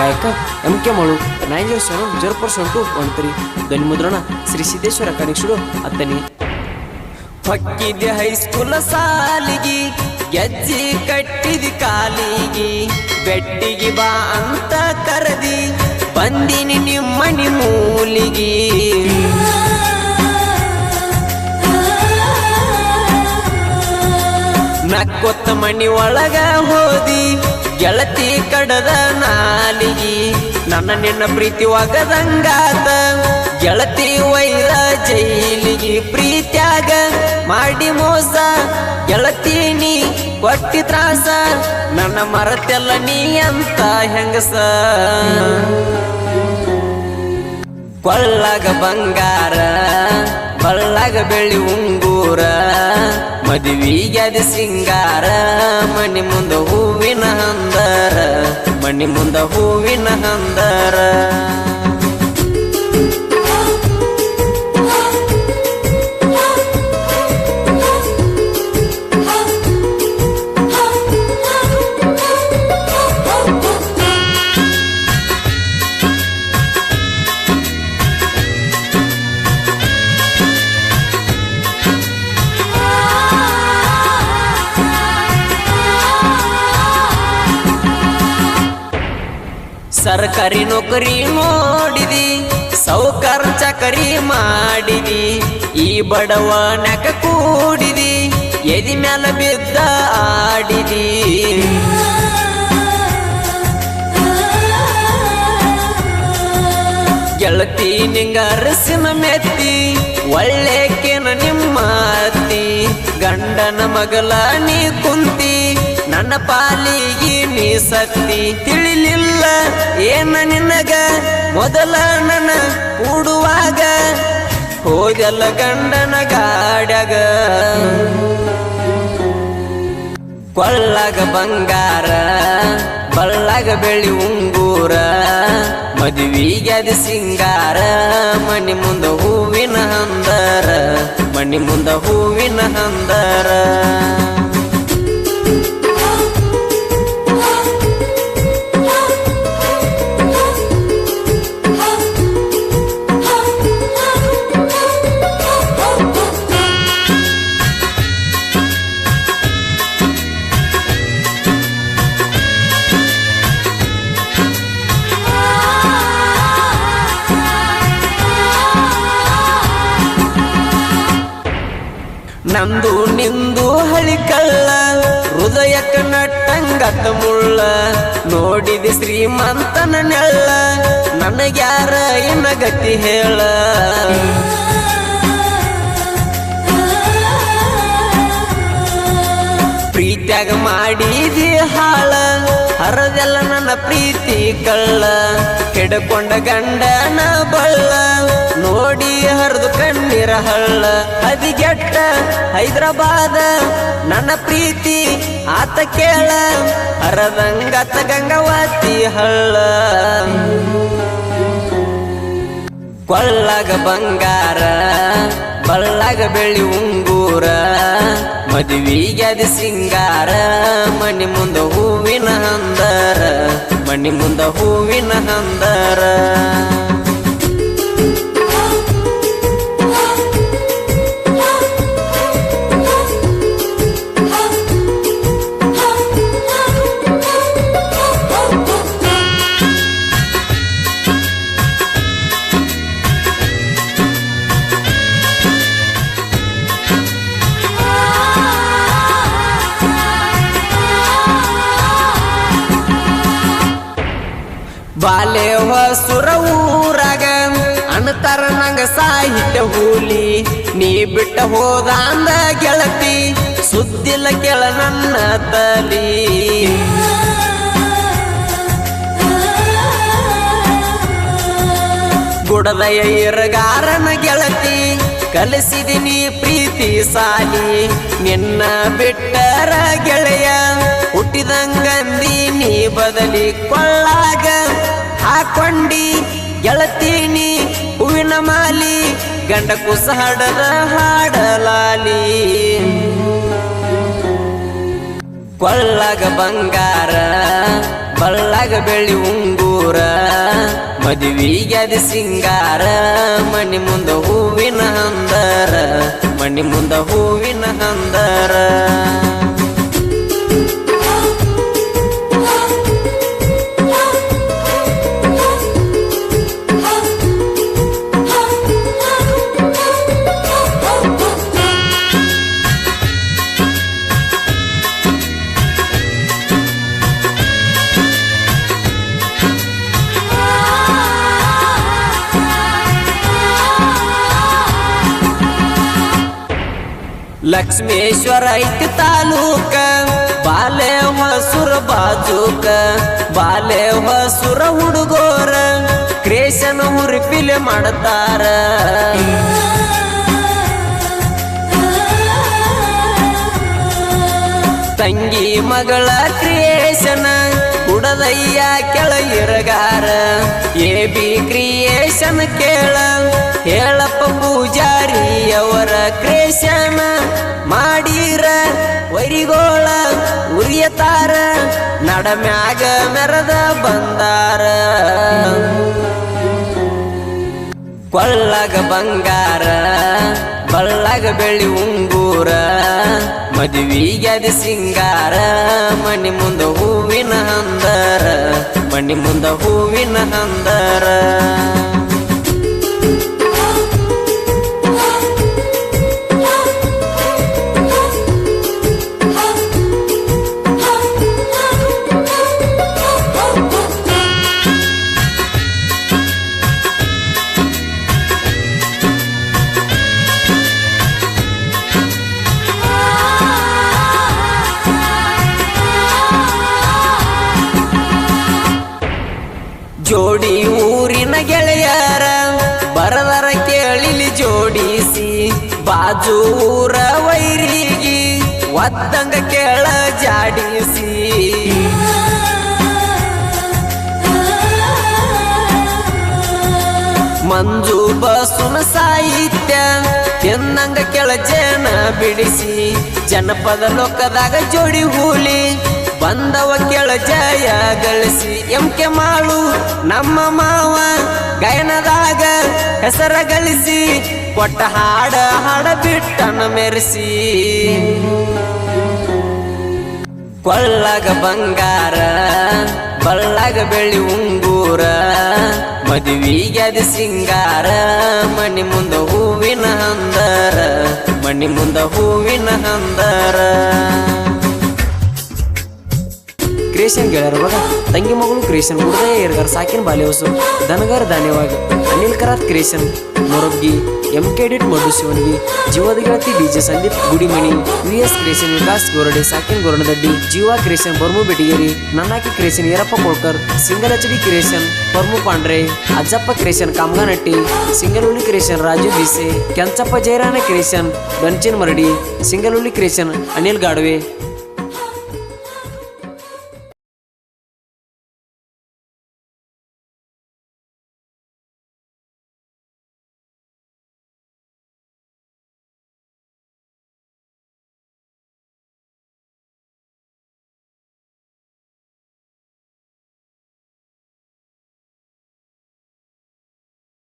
गायक MK माळू 90704213 ಧ್ವನಿ ಮುದ್ರಣ ಶ್ರೀ ಸಿದ್ದೇಶ್ವರ ಕಣಿಕ್ಷುಡು ಅತ್ತನಿ ಹೊಕ್ಕಿದೆ ಹೈಸ್ಕೂಲ್ ಸಾಲಿಗಿ ಗೆಜ್ಜಿ ಕಟ್ಟಿದಿ ಕಾಲಿಗಿ ಬೆಟ್ಟಿಗೆ ಬಾ ಅಂತ ಕರೆದಿ ಬಂದಿನಿ ನಿಮ್ಮನಿ ಮೂಲಿಗಿ ನಕ್ಕೊತ್ತ ಮನಿ ಒಳಗ ಹೋದಿ ಗೆಳತಿ ಕಡದ ನಾಲಿಗಿ ನನ್ನ ನಿನ್ನ ಪ್ರೀತಿ ಒಗದಂಗಾತ ಗೆಳತಿ ವೈರ ಜೈಲಿಗಿ ಪ್ರೀತ್ಯಾಗ ಮಾಡಿ ಮೋಸ ಗೆಳತಿ ನೀ ಕೊಟ್ಟಿ ತ್ರಾಸ ನನ್ನ ಮರತೆಲ್ಲ ನೀ ಅಂತ ಹೆಂಗಸ ಕೊಳ್ಳಾಗ ಬಂಗಾರ ಬಳ್ಳಾಗ ಬೆಳ್ಳಿ ಉಂಗೂರ ಮದುವಿಗ್ಯಾದ ಸಿಂಗಾರ ಮನಿ ಮುಂದ ಹೂವಿನ ಹಂದರ ಮನಿ ಮುಂದ ಹೂವಿನ ಹಂದರ ಸರ್ಕಾರಿ ನೌಕರಿ ನೋಡಿದಿ ಸೌಕರ್ ಚಕರಿ ಮಾಡಿದಿ ಈ ಬಡವನಕ ಕೂಡಿದಿ ಎದಿ ಮ್ಯಾಲ ಬಿದ್ದ ಆಡಿದಿ ಗೆಳತಿ ನಿಂಗ ಅರಸಿನ ಮೆತ್ತಿ ಒಳ್ಳೆಕೇನ ನಿಮ್ಮ ಅತ್ತಿ ಗಂಡನ ಮಗಲ ನೀ ಕುಂತಿ ನನ್ನ ಪಾಲಿಗೆ ನೀ ಸತ್ತಿ ತಿಳಿಲಿಲ್ಲ ಏನ ನಿನಗ ಮೊದಲ ನನ್ನ ಕೂಡುವಾಗ ಹೋದೆಲ್ಲ ಗಂಡನ ಗಾಡ್ಯಾಗ ಕೊಳ್ಳಾಗ ಬಂಗಾರ ಬಳ್ಳಾಗ ಬೆಳ್ಳಿ ಉಂಗೂರ ಮದುವಿಗ್ಯಾದ ಸಿಂಗಾರ ಮನಿ ಮುಂದ ಹೂವಿನ ಹಂದರ ಮನಿ ಮುಂದ ಹೂವಿನ ಹಂದರ ನಂದು ನಿಂದು ಹಳಿ ಕಳ್ಳ ಹೃದಯಕ್ಕ ನಟ್ಟಂಗತ್ತ ಮುಳ್ಳ ನೋಡಿದಿ ಶ್ರೀಮಂತನ ನೆಳ್ಳ ನನಗ್ಯಾರ ಇನ್ನ ಗತಿ ಹೇಳ ಪ್ರೀತ್ಯಾಗ ಮಾಡಿದಿ ಹಾಳ ಹರದೆಲ್ಲ ನನ್ನ ಪ್ರೀತಿ ಕಳ್ಳ ಕೆಡಕೊಂಡ ಗಂಡನ ಬಳ್ಳ ನೋಡಿ ಹರಿದು ಕಣ್ಣೀರ ಹಳ್ಳ ಅದಿಗೆಟ್ಟ ಹೈದರಾಬಾದ ನನ್ನ ಪ್ರೀತಿ ಆತ ಕೇಳ ಹರದಂಗತ ಗಂಗಾವತಿ ಹಳ್ಳ ಕೊಳ್ಳಾಗ ಬಂಗಾರ ಬಳ್ಳಾಗ ಬೆಳ್ಳಿ ಉಂಗೂರ ಮದುವಿಗ್ಯಾದ ಸಿಂಗಾರ ಮನಿ ಮುಂದ ಹೂವಿನ ಹಂದರ ಮನಿ ಮುಂದ ಹೂವಿನ ಹಂದರ ಬಾಲೆ ಹೊಸುರ ಊರಾಗ ಅಣತರ ನಂಗ ಸಾಹಿತ್ಯ ಹೂಲಿ ನೀ ಬಿಟ್ಟ ಹೋದ ಅಂದ ಗೆಳತಿ ಸುದ್ದಿಲ್ಲ ಕೆಳ ನನ್ನ ತಲಿ ಗುಡದಯ ಇರಗಾರನ ಗೆಳತಿ ಕಲಿಸಿದಿನಿ ಪ್ರೀತಿ ಸಾಲಿ ನಿನ್ನ ಬಿಟ್ಟರ ಗೆಳೆಯ ಹುಟ್ಟಿದಂಗಂದಿ ನೀ ಬದಲಿ ಕೊಳ್ಳಾಗ ಹಾಕೊಂಡಿ ಗೆಳತೀನಿ ಹೂವಿನ ಮಾಲಿ ಗಂಡ ಕುಸ ಹಾಡದ ಹಾಡಲಾಲಿ ಕೊಳ್ಳಾಗ ಬಂಗಾರ ಬಳ್ಳಾಗ ಬೆಳ್ಳಿ ಉಂಗೂರ ಮದುವಿಗ್ಯಾದ ಸಿಂಗಾರ ಮನಿ ಮುಂದ ಹೂವಿನ ಹಂದರ ಮನಿ ಮುಂದ ಹೂವಿನ ಹಂದರ ಲಕ್ಷ್ಮೇಶ್ವರ ಐತಿ ತಾಲೂಕ ಬಾಲೆ ಹೊಸುರ ಬಾಜೂಕ ಬಾಲೆ ಹೊಸುರ ಹುಡುಗೋರ ಕ್ರೇಷನ್ ಹುರಿಪಿಲೆ ಮಾಡ್ತಾರ ತಂಗಿ ಮಗಳ ಕ್ರಿಯೇಷನ್ ಕುಡದಯ್ಯ ಕೆಳ ಇರಗಾರ AB ಕ್ರಿಯೇಷನ್ ಕೇಳ ಹೇಳಪ್ಪ ಪೂಜಾರಿ ಅವರ ಕ್ರೇಷನ್ ಮಾಡಿರ ವರಿಗೋಳ ಉರಿಯತಾರ ನಡಮ್ಯಾಗ ಮೆರದ ಬಂದಾರ ಕೊಳ್ಳಗ ಬಂಗಾರ ಬಳ್ಳಗ ಬೆಳ್ಳಿ ಉಂಗೂರ ಮದುವಿಗ್ಯಾದ ಸಿಂಗಾರ ಮನಿ ಮುಂದ ಹೂವಿನ ಹಂದರ ಮನಿ ಮುಂದ ಹೂವಿನ ಹಂದರ ಜೋಡಿ ಊರಿನ ಗೆಳೆಯರ ಬರದರ ಕೇಳಿಲಿ ಜೋಡಿಸಿ ಬಾಜು ಊರ ವೈರಿಗೆ ಒದ್ದಂಗ ಕೇಳ ಜಾಡಿಸಿ ಮಂಜು ಬಸುನ ಸಾಹಿತ್ಯ ಎನ್ನಂಗ ಕೆಳ ಜನ ಬಿಡಿಸಿ ಜನಪದ ಲೋಕದಾಗ ಜೋಡಿ ಹೂಲಿ ಬಂದವ ಕೆಳ ಜಯ ಗಳಿಸಿ ಎಂಕೆ ಮಾಡು ನಮ್ಮ ಮಾವ ಗಾಯನದಾಗ ಹೆಸರ ಗಳಿಸಿ ಕೊಟ್ಟ ಹಾಡ ಹಾಡ ಬಿಟ್ಟನ ಮೆರೆಸಿ ಕೊಳ್ಳಗ ಬಂಗಾರ ಬಳ್ಳಗ ಬೆಳ್ಳಿ ಉಂಗೂರ ಮದುವಿಗ್ಯಾದ ಸಿಂಗಾರ ಮನಿ ಮುಂದ ಹೂವಿನ ಹಂದರ ಮನಿ ಮುಂದ ಹೂವಿನ ಹಂದರ ಕ್ರೇಷನ್ ಗೆಳೆಯರ ಬಗ ತಂಗಿ ಮಗಳು ಕ್ರೇಷನ್ ಹುಡುಗಯ ಏರ್ಗಾರ ಸಾಕಿನ ಬಾಲ್ಯವಸು ದನಗಾರ ಧಾನ್ಯವಾಗ ಅನಿಲ್ ಕರಾತ್ ಕ್ರೇಷನ್ ಮೊರಬ್ಗಿ MK ಎಡಿಟ್ ಮಧು ಶಿವನ್ಗಿ ಜೀವದ ಗೆಳತಿ DJ ಸಂದೀಪ್ ಗುಡಿಮಣಿ VS ಕ್ರೇಷನ್ ವಿಕಾಸ್ ಗೋರಡೆ ಸಾಕಿನ ಗೋರಣದಡ್ಡಿ ಜೀವಾ ಕ್ರೇಷನ್ ಬರ್ಮು ಬೆಟಿಗೇರಿ ನನ್ನಾಕಿ creation Irappa Kolkar single HD creation ಬರ್ಮು ಪಾಂಡ್ರೆ ಅಜ್ಜಪ್ಪ ಕ್ರೇಷನ್ ಕಾಮಗಾನಟ್ಟಿ ಸಿಂಗಲ್ ಹುಲಿ ಕ್ರೇಷನ್ ರಾಜು ಬಿಸೆ ಕೆಂಚಪ್ಪ ಜೈರಾನ ಕ್ರೇಷನ್ ಬೆಂಚಿನ್ ಮರಡಿ ಸಿಂಗಲ್ ಹುಲಿ ಕ್ರೇಷನ್ ಅನಿಲ್ ಗಾಡ್ವೆ